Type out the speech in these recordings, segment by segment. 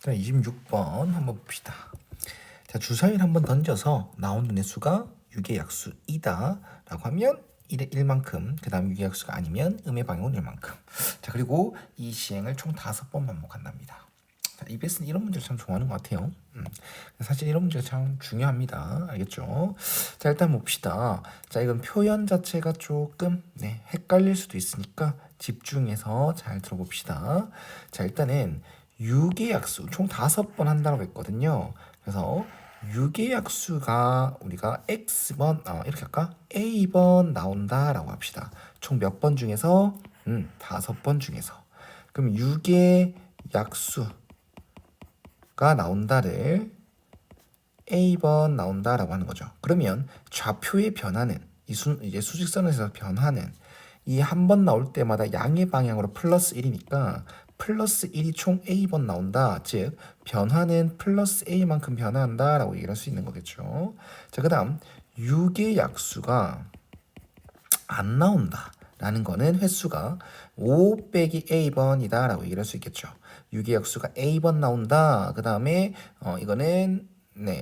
자, 26번 한번 봅시다. 자, 주사위를 한번 던져서 나오는 개수가 6의 약수이다 라고 하면 1의 1만큼, 그 다음 6의 약수가 아니면 음의 방향은 1만큼. 자, 그리고 이 시행을 총 5번 반복한답니다. 자, EBS는 이런 문제를 참 좋아하는 것 같아요. 사실 이런 문제가 참 중요합니다. 알겠죠? 자, 일단 봅시다. 자, 이건 표현 자체가 조금 헷갈릴 수도 있으니까 집중해서 잘 들어봅시다. 자, 일단은 6의 약수 총 5번 한다고 했거든요. 그래서 6의 약수가 우리가 x번 이렇게 할까? a번 나온다라고 합시다. 총 몇 번 중에서? 5번 중에서. 그럼 6의 약수가 나온다를 a번 나온다라고 하는 거죠. 그러면 좌표의 변화는 이제 수직선에서 변화는 이 한 번 나올 때마다 양의 방향으로 플러스 1이니까 플러스 1이 총 a번 나온다. 즉 변화는 플러스 a만큼 변화한다 라고 얘기를 할 수 있는 거겠죠. 자, 그 다음 6의 약수가 안 나온다 라는 거는 횟수가 5 빼기 a번이다 라고 얘기를 할 수 있겠죠. 6의 약수가 a번 나온다. 그 다음에 이거는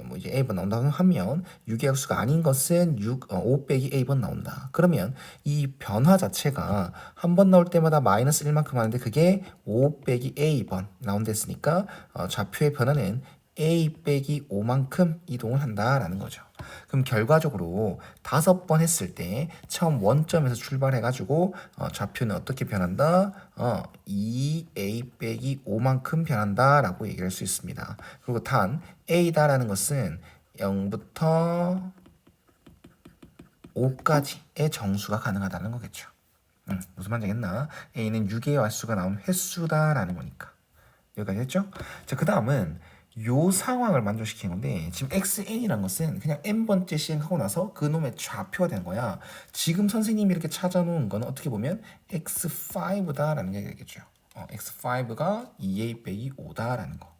뭐 이제 a번 나온다고 하면 6의 약수가 아닌 것은 5 빼기 a번 나온다. 그러면 이 변화 자체가 한 번 나올 때마다 마이너스 1만큼 하는데 그게 5 빼기 a번 나온댔으니까 좌표의 변화는 a 빼기 5만큼 이동을 한다라는 거죠. 그럼 결과적으로 5번 했을 때 처음 원점에서 출발해가지고 좌표는 어떻게 변한다? 2a 빼기 5만큼 변한다라고 얘기할 수 있습니다. 그리고 단 a다라는 것은 0부터 5까지의 정수가 가능하다는 거겠죠. 무슨 말인지 알겠나? a는 6의 횟수가 나온 횟수다라는 거니까. 여기까지 했죠? 자, 그 다음은 요 상황을 만족시키는 건데 지금 xn이란 것은 그냥 n번째 시행하고 나서 그놈의 좌표가 되는 거야. 지금 선생님이 이렇게 찾아놓은 건 어떻게 보면 x5다라는 게 되겠죠. x5가 2a 빼기 5다라는 거.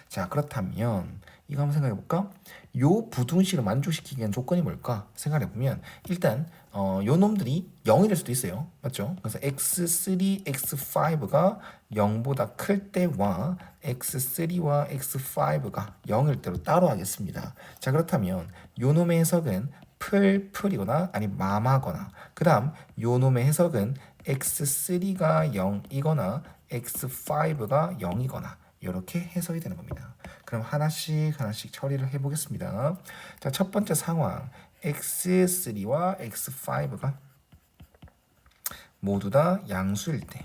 자, 그렇다면 이거 한번 생각해 볼까? 요 부등식을 만족시키기 위한 조건이 뭘까? 생각해 보면 일단 요 놈들이 0이 될 수도 있어요. 맞죠? 그래서 x3, x5가 0보다 클 때와 x3와 x5가 0일 때로 따로 하겠습니다. 자, 그렇다면 요 놈의 해석은 풀이거나 아니 마마거나 그 다음 요 놈의 해석은 x3가 0이거나 x5가 0이거나 이렇게 해석이 되는 겁니다. 그럼 하나씩 처리를 해보겠습니다. 자, 첫 번째 상황 x3와 x5가 모두 다 양수일 때.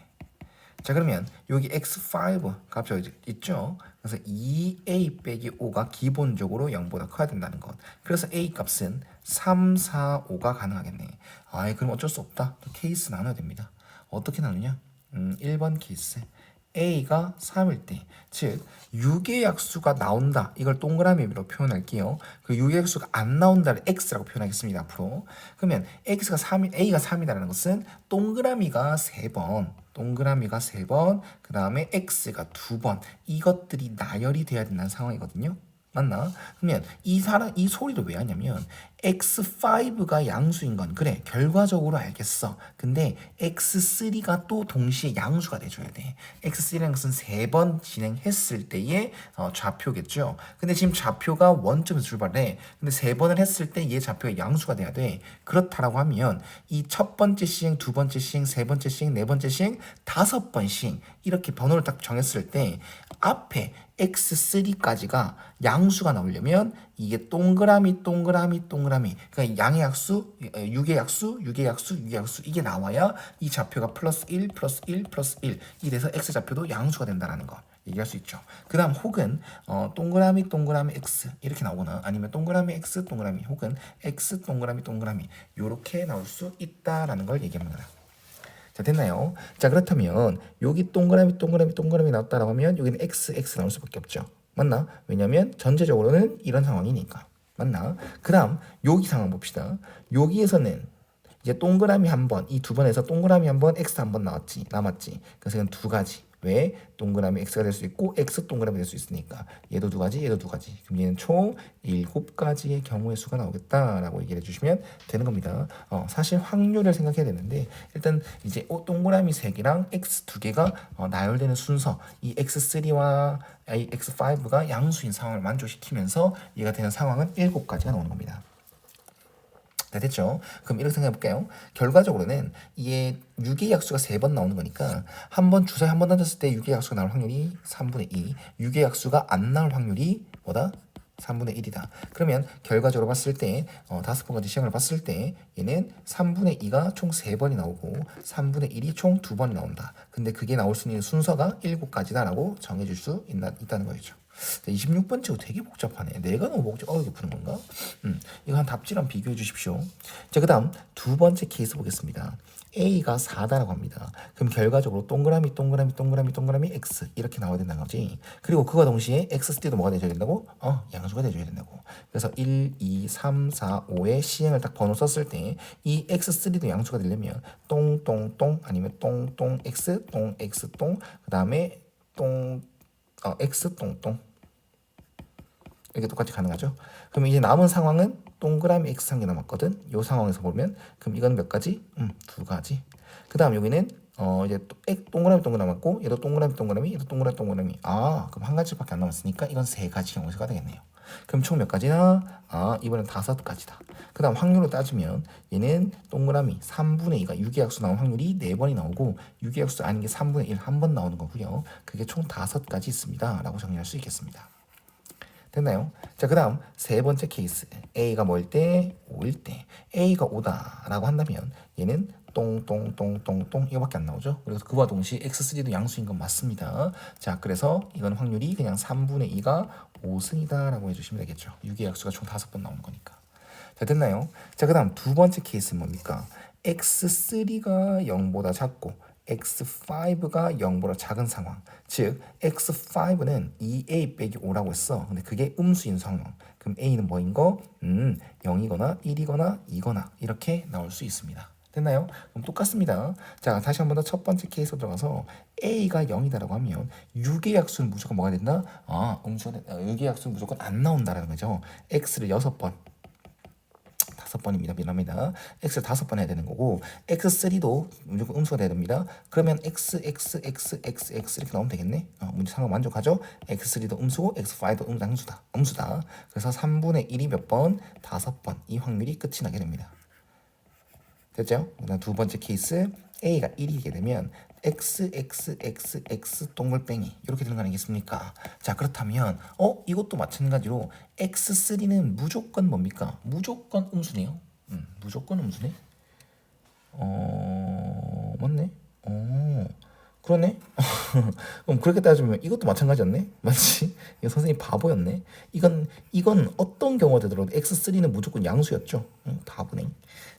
자, 그러면 여기 x5 값이 있죠. 그래서 2a 빼기 5가 기본적으로 0보다 커야 된다는 것. 그래서 a 값은 3, 4, 5가 가능하겠네. 그럼 어쩔 수 없다. 케이스 나눠야 됩니다. 어떻게 나누냐? 1번 케이스. a가 3일 때, 즉 6의 약수가 나온다. 이걸 동그라미로 표현할게요. 그 6의 약수가 안 나온다를 x라고 표현하겠습니다. 앞으로. 그러면 a가 3이라는 것은 동그라미가 3번, 그 다음에 x가 2번. 이것들이 나열이 돼야 된다는 상황이거든요. 맞나? 그러면 이 소리를 왜 하냐면 x5가 양수인 건 그래 결과적으로 알겠어. 근데 x3가 또 동시에 양수가 돼줘야 돼. x3라는 것은 3번 진행했을 때의 좌표겠죠. 근데 지금 좌표가 원점에서 출발해. 근데 3번을 했을 때 얘 좌표가 양수가 돼야 돼. 그렇다라고 하면 이 첫 번째 시행, 두 번째 시행, 세 번째 시행, 네 번째 시행, 5번 시행 이렇게 번호를 딱 정했을 때 앞에 x3까지가 양수가 나오려면 이게 동그라미 그러니까 양의 약수, 6의 약수 이게 나와야 이 좌표가 플러스 1 이래서 x 좌표도 양수가 된다는 거 얘기할 수 있죠. 그 다음 혹은 동그라미 x 이렇게 나오거나 아니면 동그라미 x 동그라미 혹은 x 동그라미 이렇게 나올 수 있다라는 걸 얘기합니다. 자, 됐나요? 자, 그렇다면 여기 동그라미 나왔다라고 하면 여기는 x 나올 수밖에 없죠. 맞나? 왜냐면 전체적으로는 이런 상황이니까. 맞나? 그 다음 여기 상황 봅시다. 여기에서는 이제 동그라미 한 번, 이 두 번에서 동그라미 한 번, x 한 번 남았지. 그래서 이건 두 가지. 왜? 동그라미 x가 될 수 있고 x 동그라미 될 수 있으니까 얘도 두 가지, 얘도 두 가지. 그럼 얘는 총 7가지의 경우의 수가 나오겠다라고 얘기를 해주시면 되는 겁니다. 사실 확률을 생각해야 되는데 일단 이제 동그라미 3개랑 x 2개가 나열되는 순서, 이 x3와 x5가 양수인 상황을 만족시키면서 얘가 되는 상황은 7가지가 나오는 겁니다. 네, 됐죠? 그럼 이렇게 생각해 볼게요. 결과적으로는 이게 6의 약수가 3번 나오는 거니까 한 번 주사위 한 번 던졌을 때 6의 약수가 나올 확률이 3분의 2, 6의 약수가 안 나올 확률이 뭐다? 3분의 1이다. 그러면 결과적으로 봤을 때 5번까지 시행을 봤을 때 얘는 3분의 2가 총 3번이 나오고 3분의 1이 총 2번이 나온다. 근데 그게 나올 수 있는 순서가 7가지다라고 정해줄 수 있다는 거죠. 26번째가 되게 복잡하네. 내가 너무 어렵게 푸는 건가? 이거 한 답지랑 비교해 주십시오. 자, 그 다음 두 번째 케이스 보겠습니다. A가 4다라고 합니다. 그럼 결과적으로 동그라미 X 이렇게 나와야 된다는 거지. 그리고 그와 동시에 X3도 뭐가 돼줘야 된다고? 양수가 돼줘야 된다고. 그래서 1, 2, 3, 4, 5의 시행을 딱 번호 썼을 때 이 X3도 양수가 되려면 똥똥똥 아니면 똥똥 X, 똥 X 똥, 그 다음에 X 똥똥 이렇게 똑같이 가능하죠. 그럼 이제 남은 상황은 동그라미 x 한 개 남았거든. 이 상황에서 보면 그럼 이건 몇 가지? 2가지. 그 다음 여기는 이제 동그라미 남았고 얘도 동그라미 얘도 동그라미. 그럼 한 가지밖에 안 남았으니까 이건 3가지 형태가 되겠네요. 그럼 총 몇 가지나? 이번엔 5가지다. 그 다음 확률로 따지면 얘는 동그라미 3분의 2가 6의 약수 나온 확률이 4번이 나오고 6의 약수 아닌 게 3분의 1 한 번 나오는 거고요. 그게 총 5가지 있습니다. 라고 정리할 수 있겠습니다. 됐나요? 자, 그 다음 세 번째 케이스. A가 뭐일 때? 5일 때. A가 5다 라고 한다면 얘는 똥똥똥똥똥 이거밖에 안 나오죠. 그래서 그와 동시에 X3도 양수인 건 맞습니다. 자, 그래서 이건 확률이 그냥 3분의 2가 5승이다 라고 해주시면 되겠죠. 6의 약수가 총 5번 나오는 거니까. 자, 됐나요? 자, 그 다음 두 번째 케이스는 뭡니까? X3가 0보다 작고 X5가 0보다 작은 상황. 즉 X5는 2A 빼기 5라고 했어. 근데 그게 음수인 상황. 그럼 A는 뭐인 거? 0이거나 1이거나 2거나 이렇게 나올 수 있습니다. 됐나요? 그럼 똑같습니다. 자, 다시 한 번 더 첫 번째 케이스로 들어가서 A가 0이다라고 하면 6의 약수는 무조건 뭐가 된다? 음수가 6의 약수는 무조건 안 나온다라는 거죠. X를 6번 5번입니다. 미안합니다. X를 5번 해야 되는 거고 X3도 무조건 음수가 돼야 됩니다. 그러면 X 이렇게 나오면 되겠네. 문제 상황 만족하죠? X3도 음수고 X5도 음수다. 그래서 3분의 1이 몇 번? 5번. 이 확률이 끝이 나게 됩니다. 됐죠? 그다음 두 번째 케이스 A가 1이게 되면 X 동글뱅이 이렇게 되는 거 아니겠습니까? 자, 그렇다면 이것도 마찬가지로 X3는 무조건 뭡니까? 무조건 음수네요. 무조건 음수네. 맞네. 그러네. 그럼 그렇게 따지면 이것도 마찬가지였네. 맞지? 이거 선생님 바보였네. 이건 어떤 경우가 되더라도 X3는 무조건 양수였죠. 바보네.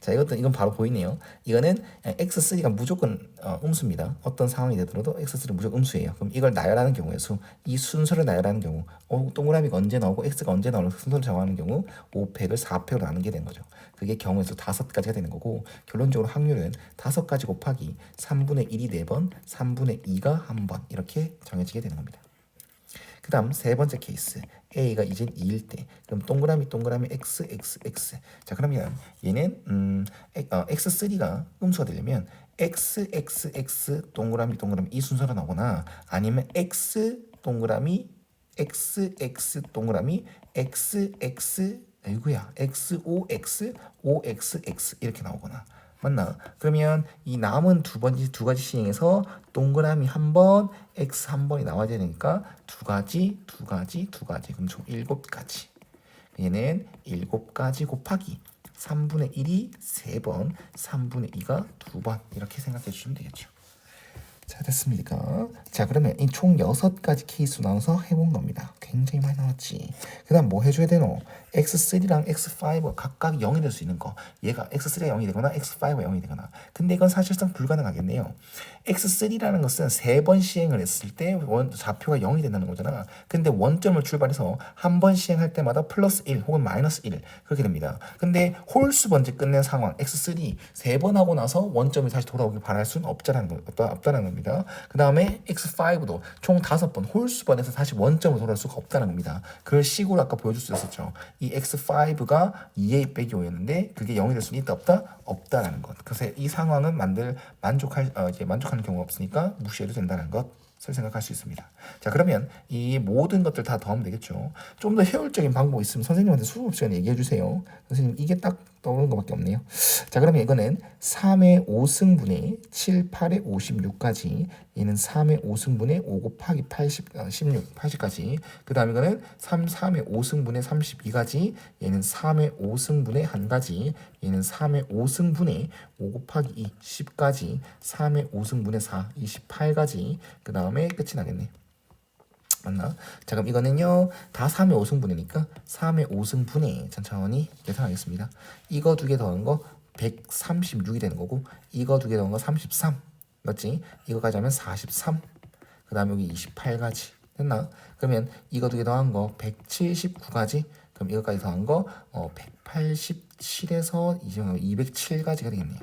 자, 이건 바로 보이네요. 이거는 X3가 무조건 음수입니다. 어떤 상황이 되더라도 X3는 무조건 음수예요. 그럼 이걸 나열하는 경우의 수, 이 순서를 나열하는 경우, 동그라미가 언제 나오고 X가 언제 나오는 순서를 정하는 경우 5팩을 4팩으로 나누게 되는 거죠. 그게 경우의 수 5가지가 되는 거고 결론적으로 확률은 5가지 곱하기 3분의 1이 4번, 3분의 2가 1번 이렇게 정해지게 되는 겁니다. 그 다음 세 번째 케이스 A가 이제 2일 때 그럼 동그라미 X. 자, 그러면 얘는 X3가 음수가 되려면 X 동그라미 이 순서로 나오거나 아니면 X 동그라미 X 동그라미 XX OX 이렇게 나오거나 맞나? 그러면 이 남은 두 가지 시행에서 동그라미 한 번, X 한 번이 나와야 되니까 두 가지. 그럼 총 7가지. 얘는 7가지 곱하기 3분의 1이 3번, 3분의 2가 2번 이렇게 생각해 주시면 되겠죠. 자, 됐습니까? 자, 그러면 이 총 6가지 케이스 나눠서 해본 겁니다. 굉장히 많이 나왔지. 그 다음 뭐 해줘야 되노? X3랑 X5 각각 0이 될 수 있는 거. 얘가 X3가 0이 되거나 X5가 0이 되거나. 근데 이건 사실상 불가능하겠네요. X3라는 것은 3번 시행을 했을 때 좌표가 0이 된다는 거잖아. 근데 원점을 출발해서 한 번 시행할 때마다 플러스 1 혹은 마이너스 1 그렇게 됩니다. 근데 홀수 번째 끝낸 상황 X3 3번 하고 나서 원점이 다시 돌아오길 바랄 수는 없다라는 겁니다. 있습니다. 그 다음에 x5도 총 5번 홀수번에서 다시 원점으로 돌아올 수가 없다는 겁니다. 그걸 식으로 아까 보여줄 수 있었죠. 이 x5가 2a 빼기 5였는데 그게 0이 될 수는 있다 없다? 없다라는 것. 그래서 이 상황은 만족하는 경우가 없으니까 무시해도 된다는 것. 을 생각할 수 있습니다. 자, 그러면 이 모든 것들 다 더하면 되겠죠. 좀 더 효율적인 방법이 있으면 선생님한테 수업 시간에 얘기해 주세요. 선생님 이게 딱 떠오르는 것밖에 없네요. 자, 그러면 이거는 3의 5승분의 7, 8의 56까지, 얘는 3의 5승분의 5 곱하기 80, 16, 80까지. 그 다음 이거는 3의 5승분의 32까지, 얘는 3의 5승분의 1가지, 얘는 3의 5승분의 5 곱하기 2, 10까지, 3의 5승분의 4, 28까지. 그 다음에 끝이 나겠네. 맞나? 자, 그럼 이거는요 다 3의 5승분이니까 3의 5승분에 천천히 계산하겠습니다. 이거 두 개 더한 거 136이 되는 거고, 이거 두 개 더한 거 33 맞지? 이거까지 하면 43, 그 다음에 여기 28가지 됐나? 그러면 이거 두 개 더한 거 179가지, 그럼 이거까지 더한 거 187에서 207가지가 되겠네요.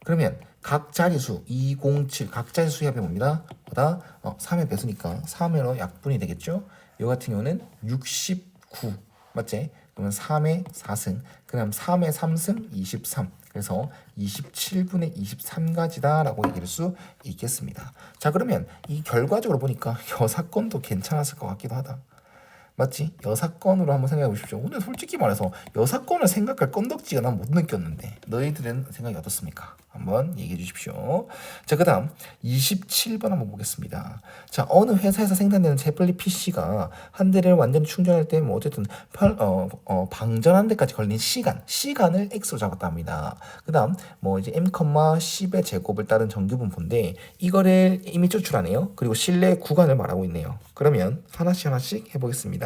그러면 각 자리수 207 각 자리수 합이 뭡니다? 보다 3의 배수니까 3회로 약분이 되겠죠. 이 같은 경우는 69 맞지? 그러면 3의 4승, 그 다음 3의 3승 23, 그래서 27분의 23가지다 라고 얘기할 수 있겠습니다. 자, 그러면 이 결과적으로 보니까 여사건도 괜찮았을 것 같기도 하다. 맞지? 여사건으로 한번 생각해 보십시오. 근데 솔직히 말해서 여사건을 생각할 건덕지가 난 못 느꼈는데 너희들은 생각이 어떻습니까? 한번 얘기해 주십시오. 자, 그 다음 27번 한번 보겠습니다. 자, 어느 회사에서 생산되는 태블릿 PC가 한 대를 완전히 충전할 때 뭐 어쨌든 방전한 데까지 걸린 시간을 x로 잡았다 합니다. 그 다음 뭐 이제 m,10의 제곱을 따른 전기분포인데 이거를 이미 추출하네요. 그리고 실내 구간을 말하고 있네요. 그러면 하나씩 해보겠습니다.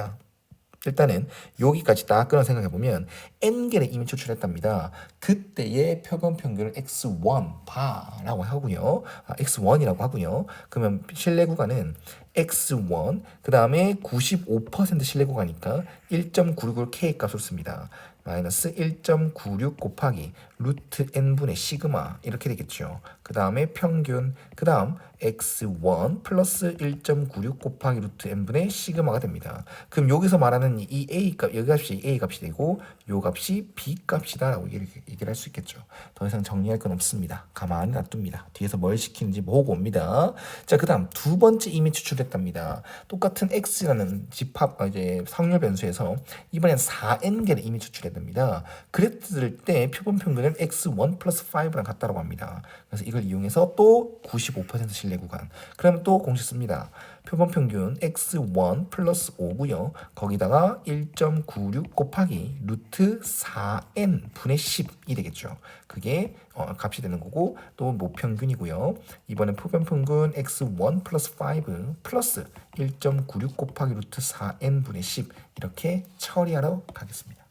일단은 여기까지 딱 끊어 생각해보면 n개를 이미 추출했답니다. 그때의 표본 평균을 x1 바라고 하고요. x1이라고 하고요. 그러면 실내 구간은 x1, 그 다음에 95% 실내 구간이니까 1.965를 k 값으로 씁니다. 마이너스 1.96 곱하기 루트 n분의 시그마 이렇게 되겠죠. 그 다음에 평균, 그 다음 x1 플러스 1.96 곱하기 루트 n분의 시그마가 됩니다. 그럼 여기서 말하는 이 a 값, 여기 값이 a 값이 되고 요 값이 b 값이다 라고 얘기를 할 수 있겠죠. 더 이상 정리할 건 없습니다. 가만히 놔둡니다. 뒤에서 뭘 시키는지 보고 옵니다. 자, 그 다음 두 번째 이미 추출했답니다. 똑같은 x라는 집합 이제 확률 변수에서 이번엔 4n개를 이미 추출했답니다. 그랬을 때 표본 평균은 x1 플러스 5랑 같다라고 합니다. 그래서 이걸 이용해서 또 95% 신뢰 구간. 그러면 또 공식 씁니다. 표본 평균 x1 플러스 5고요. 거기다가 1.96 곱하기 루트 4n 분의 10이 되겠죠. 그게 값이 되는 거고 또 모평균이고요. 이번엔 표본 평균 x1 플러스 5 플러스 1.96 곱하기 루트 4n 분의 10 이렇게 처리하러 가겠습니다.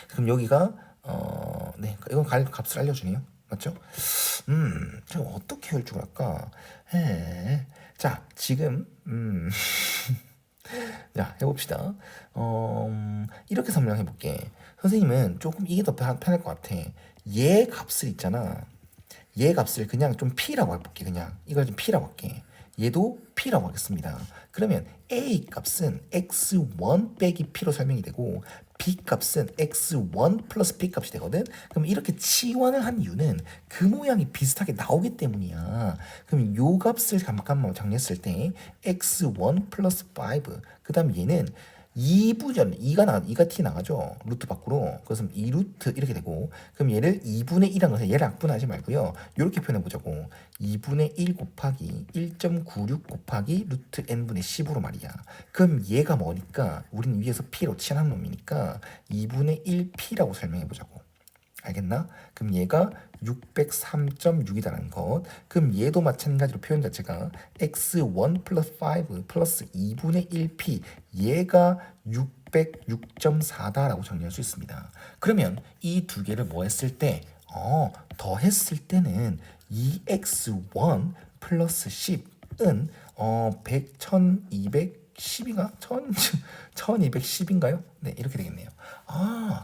그럼 여기가 네, 이건 값을 알려주네요. 맞죠? 제가 어떻게 혈축을 할까? 자, 지금 자, 해봅시다. 이렇게 설명해 볼게. 선생님은 조금 이게 더 편할 것 같아. 얘 값을 있잖아. 얘 값을 그냥 좀 P라고 해볼게. 그냥 이걸 좀 P라고 할게. 얘도 P라고 하겠습니다. 그러면 A 값은 X1 빼기 P로 설명이 되고 B 값은 X1 플러스 B 값이 되거든. 그럼 이렇게 치환을 한 이유는 그 모양이 비슷하게 나오기 때문이야. 그럼 요 값을 잠깐만 정리했을 때 X1 플러스 5, 그 다음 얘는 2분의 2가 t 나가죠. 루트 밖으로. 그래서 2루트 이렇게 되고, 그럼 얘를 2분의 1이라는 것은 얘를 약분하지 말고요. 이렇게 표현해 보자고. 2분의 1 곱하기 1.96 곱하기 루트 n분의 10으로 말이야. 그럼 얘가 뭐니까 우리는 위에서 p로 치환한 놈이니까 2분의 1p라고 설명해 보자고. 알겠나? 그럼 얘가 603.6이라는 것. 그럼 얘도 마찬가지로 표현 자체가 x1 플러스 5 플러스 2분의 1p, 얘가 606.4다라고 정리할 수 있습니다. 그러면 이 두 개를 뭐 했을 때 더했을 때는 2x1 플러스 10은 1200 1210인가? 1210인가요? 네, 이렇게 되겠네요.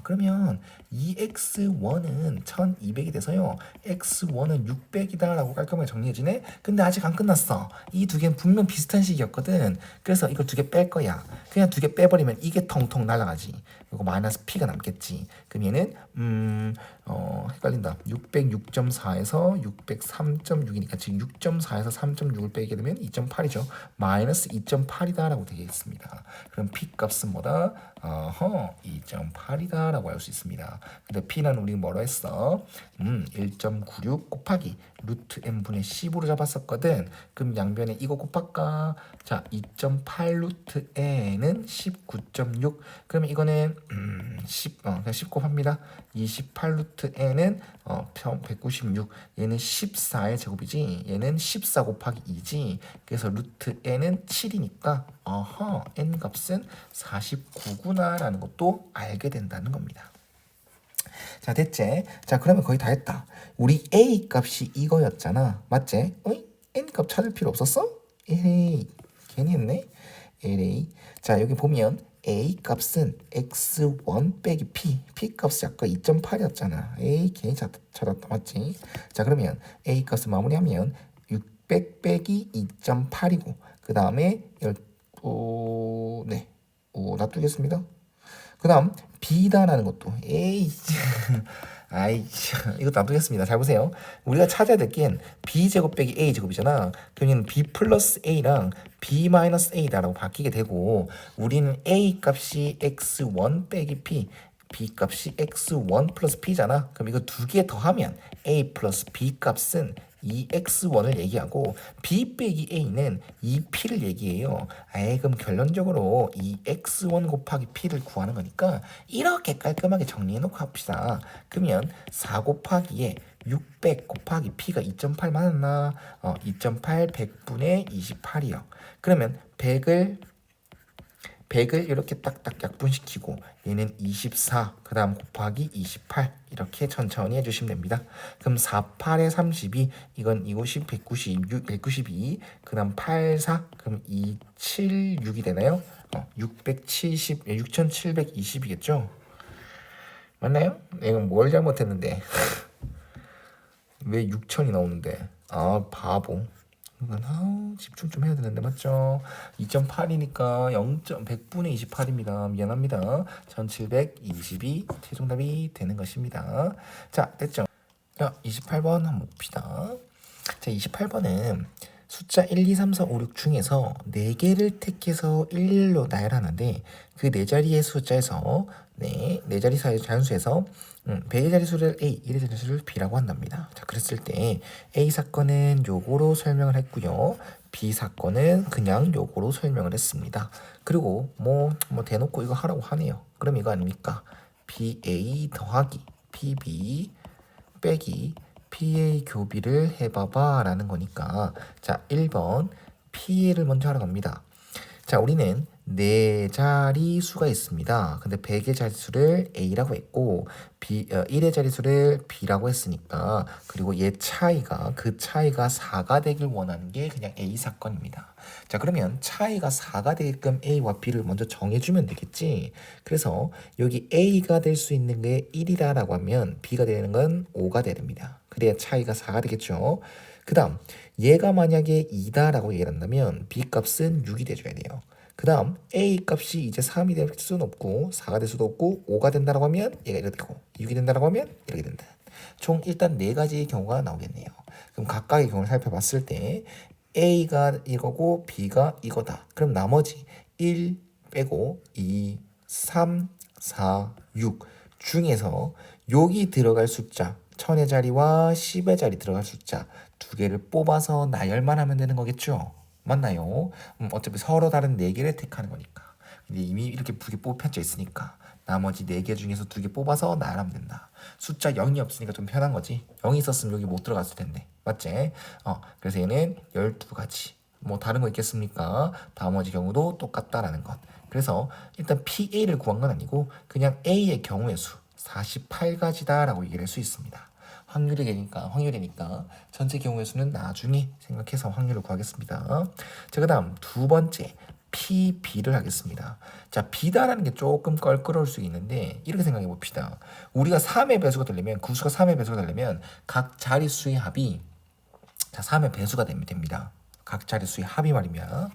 그러면 이 x1은 1200이 돼서요. x1은 600이다라고 깔끔하게 정리해지네. 근데 아직 안 끝났어. 이 두 개는 분명 비슷한 식이었거든. 그래서 이걸 두 개 뺄 거야. 그냥 두 개 빼버리면 이게 텅텅 날아가지. 그리고 마이너스 p가 남겠지. 그럼 얘는 헷갈린다. 606.4에서 603.6이니까 지금 6.4에서 3.6을 빼게 되면 2.8이죠. 마이너스 2.8이다 라고 되겠습니다. 그럼 p 값은 뭐다? 2.8이다 라고 할 수 있습니다. 근데 p는 우리 뭐로 했어? 1.96 곱하기 루트 n분의 10으로 잡았었거든. 그럼 양변에 이거 곱할까? 자, 2.8 루트 n은 19.6. 그러면 이거는 10 곱합니다. 28 루트 n은 196. 얘는 14의 제곱이지. 얘는 14 곱하기 2지. 그래서 루트 n은 7이니까 n 값은 49구나 라는 것도 알게 된다는 겁니다. 자, 됐지? 자, 그러면 거의 다 했다. 우리 a 값이 이거였잖아. 맞지? n 값 찾을 필요 없었어? 에이, 괜히 했네. LA. 자, 여기 보면 A 값은 x1 빼기 p 값이 아까 2.8이었잖아. A 괜히 찾았다. 맞지? 자, 그러면 A 값을 마무리하면 600 빼기 2.8이고 그 다음에 놔두겠습니다. 그 다음 B다라는 것도 아이 이것도 놔두겠습니다. 잘 보세요. 우리가 찾아야 될 게 B제곱 빼기 A제곱이잖아. 그러면 B 플러스 A랑 B 마이너스 A다라고 바뀌게 되고 우리는 A 값이 x1 빼기 P B 값이 x1 플러스 P잖아. 그럼 이거 두 개 더하면 A 플러스 B 값은 2x1을 얘기하고 b 빼기 a는 2p를 얘기해요. 그럼 결론적으로 2x1 곱하기 p를 구하는 거니까 이렇게 깔끔하게 정리해놓고 합시다. 그러면 4 곱하기에 600 곱하기 p가 2.8 맞았나? 2.8 100분의 28이요. 그러면 100을 이렇게 딱딱 약분시키고 얘는 24, 그 다음 곱하기 28 이렇게 천천히 해주시면 됩니다. 그럼 48에 32, 이건 250, 192, 그 다음 84, 그럼 276이 되나요? 670, 6720이겠죠? 맞나요? 이건 뭘 잘못했는데 왜 6000이 나오는데 바보. 집중 좀 해야 되는데 맞죠? 2.8이니까 100분의 28입니다. 미안합니다. 1722 최종답이 되는 것입니다. 자, 됐죠? 자, 28번 한번 봅시다. 자, 28번은 숫자 1, 2, 3, 4, 5, 6 중에서 4개를 택해서 1, 1로 나열하는데 그 4자리의 숫자에서 네 자리 자연수에서 100의 자리수를 A, 1의 자리수를 B라고 한답니다. 자, 그랬을 때 A 사건은 요거로 설명을 했고요. B 사건은 그냥 요거로 설명을 했습니다. 그리고 뭐 대놓고 이거 하라고 하네요. 그럼 이거 아닙니까? BA 더하기 PB 빼기 PA 교비를 해봐봐 라는 거니까 자 1번 PA를 먼저 하러 갑니다. 자, 우리는 4자리 수가 있습니다. 근데 100의 자리수를 A라고 했고 1의 자리수를 B라고 했으니까 그리고 그 차이가 4가 되길 원하는 게 그냥 A 사건입니다. 자, 그러면 차이가 4가 되게끔 A와 B를 먼저 정해주면 되겠지. 그래서 여기 A가 될 수 있는 게 1이라고 하면 B가 되는 건 5가 됩니다. 그래야 차이가 4가 되겠죠. 그 다음 얘가 만약에 2다라고 얘기를 한다면 B 값은 6이 돼줘야 돼요. 그 다음 A 값이 이제 3이 될 수는 없고 4가 될 수도 없고 5가 된다라고 하면 얘가 이렇게 되고 6이 된다라고 하면 이렇게 된다. 총 일단 4가지의 경우가 나오겠네요. 그럼 각각의 경우를 살펴봤을 때 A가 이거고 B가 이거다. 그럼 나머지 1 빼고 2, 3, 4, 6 중에서 여기 들어갈 숫자 1000의 자리와 10의 자리 들어갈 숫자 두 개를 뽑아서 나열만 하면 되는 거겠죠? 맞나요? 어차피 서로 다른 4개를 택하는 거니까. 근데 이미 이렇게 2개 뽑혀져 있으니까 나머지 4개 중에서 2개 뽑아서 나열하면 된다. 숫자 0이 없으니까 좀 편한 거지. 0이 있었으면 여기 못 들어갔을 텐데. 맞지? 그래서 얘는 12가지. 뭐 다른 거 있겠습니까? 나머지 경우도 똑같다라는 것. 그래서 일단 PA를 구한 건 아니고 그냥 A의 경우의 수 48가지다라고 얘기를 할 수 있습니다. 확률이니까 전체 경우의 수는 나중에 생각해서 확률을 구하겠습니다. 자, 그 다음 두 번째 PB를 하겠습니다. 자, B다라는 게 조금 껄끄러울 수 있는데 이렇게 생각해 봅시다. 우리가 3의 배수가 되려면 구수가 3의 배수가 되려면 각 자릿수의 합이 자 3의 배수가 됩니다. 각 자릿수의 합이 말이야.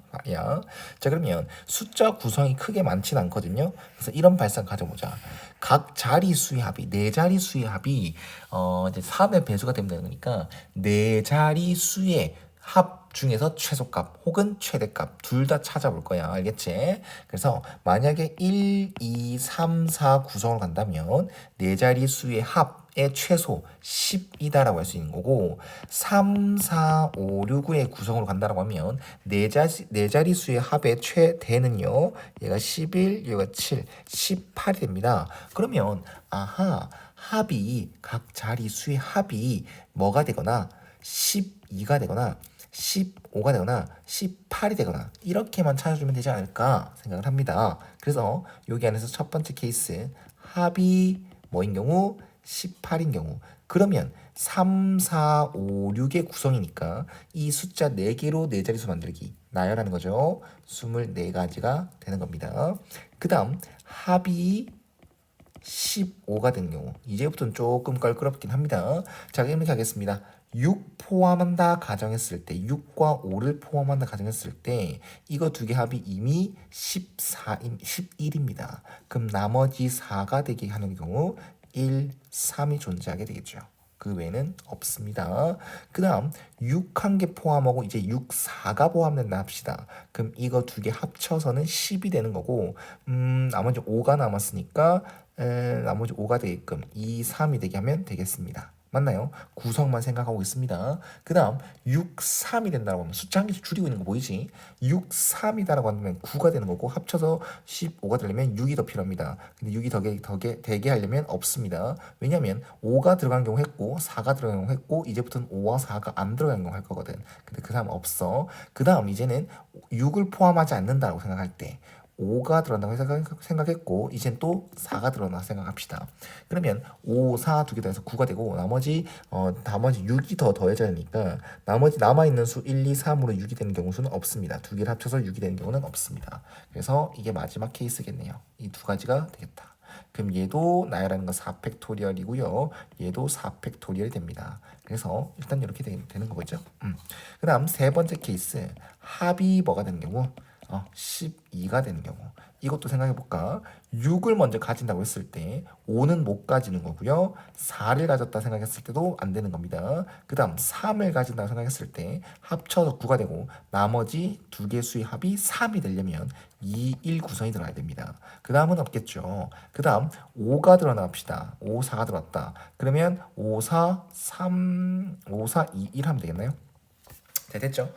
자 그러면 숫자 구성이 크게 많진 않거든요. 그래서 이런 발상 가져보자. 각 자릿수의 합이 네 자릿수의 합이 이제 3의 배수가 되면 되니까 네 자릿수의 합 중에서 최소값 혹은 최대값 둘 다 찾아볼 거야. 알겠지? 그래서 만약에 1, 2, 3, 4 구성을 간다면 네 자릿수의 합의 최소 10이다라고 할 수 있는 거고 3, 4, 5, 6, 9의 구성으로 간다라고 하면 네 자릿수의 합의 최대는요. 얘가 11, 얘가 7, 18이 됩니다. 그러면 아하 합이 각 자릿수의 합이 뭐가 되거나 12가 되거나 15가 되거나 18이 되거나 이렇게만 찾아주면 되지 않을까 생각을 합니다. 그래서 여기 안에서 첫 번째 케이스 합이 뭐인 경우 18인 경우 그러면 3, 4, 5, 6의 구성이니까 이 숫자 4개로 4자릿수 만들기 나열하는 거죠. 24가지가 되는 겁니다. 그 다음 합이 15가 된 경우 이제부터는 조금 껄끄럽긴 합니다. 자, 이렇게 하겠습니다. 6 포함한다 가정했을 때 6과 5를 포함한다 가정했을 때 이거 두 개 합이 이미 11입니다. 그럼 나머지 4가 되게 하는 경우 1, 3이 존재하게 되겠죠. 그 외에는 없습니다. 그 다음 6 한 개 포함하고 이제 6, 4가 포함된다 합시다. 그럼 이거 두 개 합쳐서는 10이 되는 거고 나머지 5가 남았으니까 나머지 5가 되게끔 2, 3이 되게 하면 되겠습니다. 맞나요? 구성만 생각하고 있습니다. 그 다음 6, 3이 된다고 하면 숫자 한 개씩 줄이고 있는 거 보이지? 6, 3이다라고 하면 9가 되는 거고 합쳐서 15가 되려면 6이 더 필요합니다. 근데 6이 되게 하려면 없습니다. 왜냐면 5가 들어간 경우 했고 4가 들어간 경우 했고 이제부터는 5와 4가 안 들어간 경우 할 거거든. 근데 그 사람 없어. 그 다음 이제는 6을 포함하지 않는다고 생각할 때 5가 들어간다고 생각했고 이젠 또 4가 들어간다고 생각합시다. 그러면 5, 4 두 개 더해서 9가 되고 나머지 6이 더 더해져야 하니까 나머지 남아있는 수 1, 2, 3으로 6이 되는 경우 수는 없습니다. 두 개를 합쳐서 6이 되는 경우는 없습니다. 그래서 이게 마지막 케이스겠네요. 이 두 가지가 되겠다. 그럼 얘도 나열하는 건 4팩토리얼이고요. 얘도 4팩토리얼이 됩니다. 그래서 일단 이렇게 되는 거겠죠. 그 다음 세 번째 케이스 합이 뭐가 되는 경우 12가 되는 경우 이것도 생각해볼까? 6을 먼저 가진다고 했을 때 5는 못 가지는 거고요. 4를 가졌다 생각했을 때도 안 되는 겁니다. 그 다음 3을 가진다고 생각했을 때 합쳐서 9가 되고 나머지 두 개 수의 합이 3이 되려면 2, 1 구성이 들어가야 됩니다. 그 다음은 없겠죠. 그 다음 5가 들어나 봅시다. 5, 4가 들어왔다. 그러면 5, 4, 3, 5, 4, 2, 1 하면 되겠나요? 됐죠?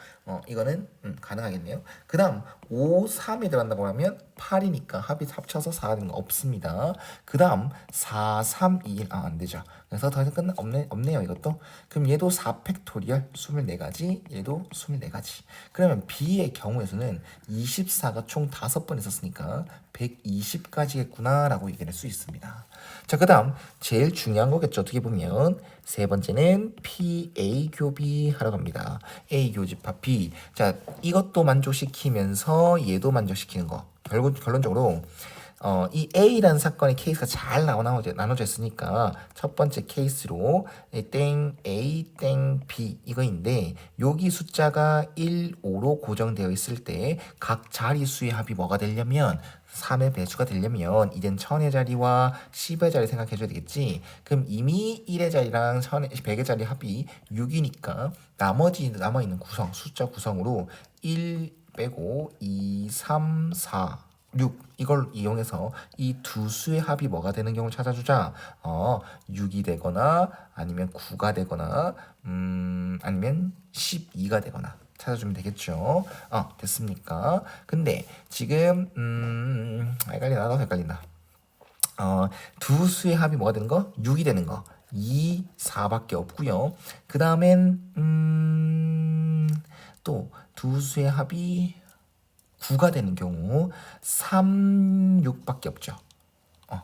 이거는 가능하겠네요. 그 다음 5, 3이 들어간다고 하면 8이니까 합이 합쳐서 4가 되는 거 없습니다. 그 다음 4, 3, 2, 1 안 되죠. 그래서 더 이상 없네요 이것도. 그럼 얘도 4팩토리얼 24가지 얘도 24가지. 그러면 B의 경우에서는 24가 총 5번 있었으니까 120가지겠구나 라고 얘기할 수 있습니다. 자, 그 다음 제일 중요한 거겠죠. 어떻게 보면 세 번째는 PA 교비 하러 갑니다. A 교집합 B. 자, 이것도 만족시키면서 얘도 만족시키는 거. 결론적으로 이 A라는 사건의 케이스가 잘 나눠져 있으니까 첫 번째 케이스로 땡 A 땡 B 이거인데 여기 숫자가 1, 5로 고정되어 있을 때 각 자릿수의 합이 뭐가 되려면 3의 배수가 되려면 이젠 1000의 자리와 10의 자리 생각해 줘야 되겠지. 그럼 이미 1의 자리랑 100의 자리 합이 6이니까 나머지 남아있는 숫자 구성으로 1 빼고 2, 3, 4 6 이걸 이용해서 이 두 수의 합이 뭐가 되는 경우를 찾아주자. 6이 되거나 아니면 9가 되거나 아니면 12가 되거나 찾아주면 되겠죠. 됐습니까? 근데 지금 헷갈리나? 나도 헷갈린다. 두 수의 합이 뭐가 되는 거? 6이 되는 거. 2, 4밖에 없고요. 그 다음엔 또 두 수의 합이 9가 되는 경우 3, 6밖에 없죠.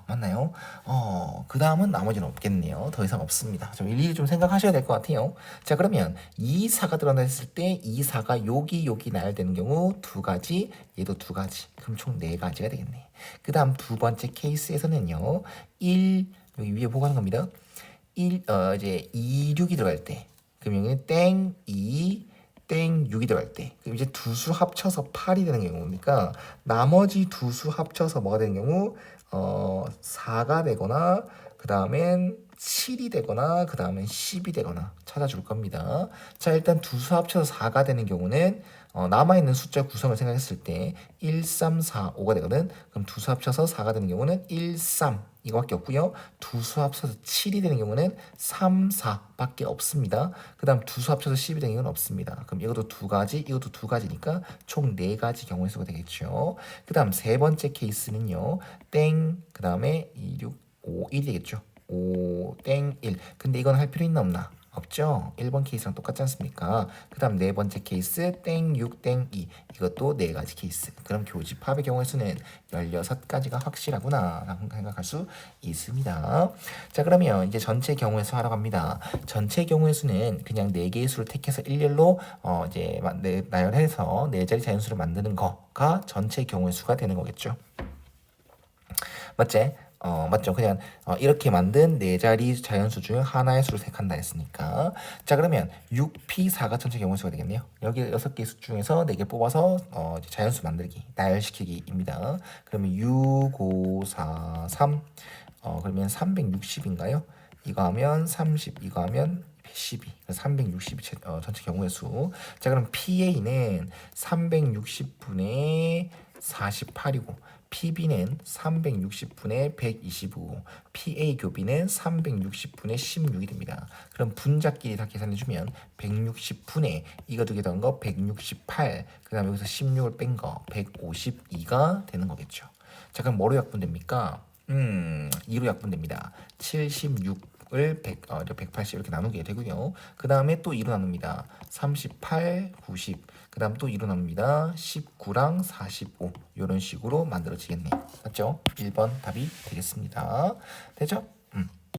맞나요? 그 다음은 나머지는 없겠네요. 더 이상 없습니다. 좀 일일이 좀 생각하셔야 될 것 같아요. 자, 그러면 이 4가 드러났을 때 이 4가 여기 나열되는 경우 두 가지, 얘도 두 가지. 그럼 총 네 가지가 되겠네. 그 다음 두 번째 케이스에서는요. 1, 여기 위에 보고 하는 겁니다. 이제 2, 6이 들어갈 때. 그럼 여기는 땡, 2, 땡 6이 들어갈 때 그럼 이제 두 수 합쳐서 8이 되는 경우니까 나머지 두 수 합쳐서 뭐가 되는 경우 4가 되거나 그 다음엔 7이 되거나 그 다음엔 10이 되거나 찾아줄 겁니다. 자, 일단 두 수 합쳐서 4가 되는 경우는 남아있는 숫자 구성을 생각했을 때 1, 3, 4, 5가 되거든. 그럼 두 수 합쳐서 4가 되는 경우는 1, 3 이거밖에 없고요. 두 수 합쳐서 7이 되는 경우는 3, 4밖에 없습니다. 그 다음 두 수 합쳐서 10이 되는 경우는 없습니다. 그럼 이것도 두 가지, 이것도 두 가지니까 총 네 가지 경우의 수가 되겠죠. 그 다음 세 번째 케이스는요. 땡, 그 다음에 2, 6, 5, 1이 되겠죠. 5, 땡, 1. 근데 이건 할 필요 있나 없나? 없죠. 1번 케이스랑 똑같지 않습니까? 그 다음 네 번째 케이스 땡 6, 땡 2. 이것도 네 가지 케이스. 그럼 교집합의 경우의 수는 16가지가 확실하구나 라고 생각할 수 있습니다. 자, 그러면 이제 전체 경우의 수 하러 갑니다. 전체 경우의 수는 그냥 4개의 수를 택해서 일렬로 이제 나열해서 4자리 자연수를 만드는 거가 전체 경우의 수가 되는 거겠죠. 맞지? 맞죠. 그냥 이렇게 만든 네 자리 자연수 중 하나의 수를 택한다 했으니까. 자, 그러면 6P4가 전체 경우의 수가 되겠네요. 여기 6개 수 중에서 4개 뽑아서 이제 자연수 만들기, 나열시키기입니다. 그러면 6, 5, 4, 3 그러면 360인가요? 이거 하면 30, 이거 하면 12, 360이 전체 경우의 수. 자, 그럼 PA는 360분의 48이고 PB는 360분의 120이고 PA 교비는 360분의 16이 됩니다. 그럼 분자끼리 다 계산해주면 160분의 이거 두 개 더한 거 168, 그 다음에 여기서 16을 뺀 거 152가 되는 거겠죠. 자, 그럼 뭐로 약분됩니까? 2로 약분됩니다. 76을 180 이렇게 나누게 되고요. 그 다음에 또 2로 나눕니다. 38, 90. 그 다음 또 2로 나눕니다. 19랑 45. 이런 식으로 만들어지겠네요. 맞죠? 1번 답이 되겠습니다. 되죠?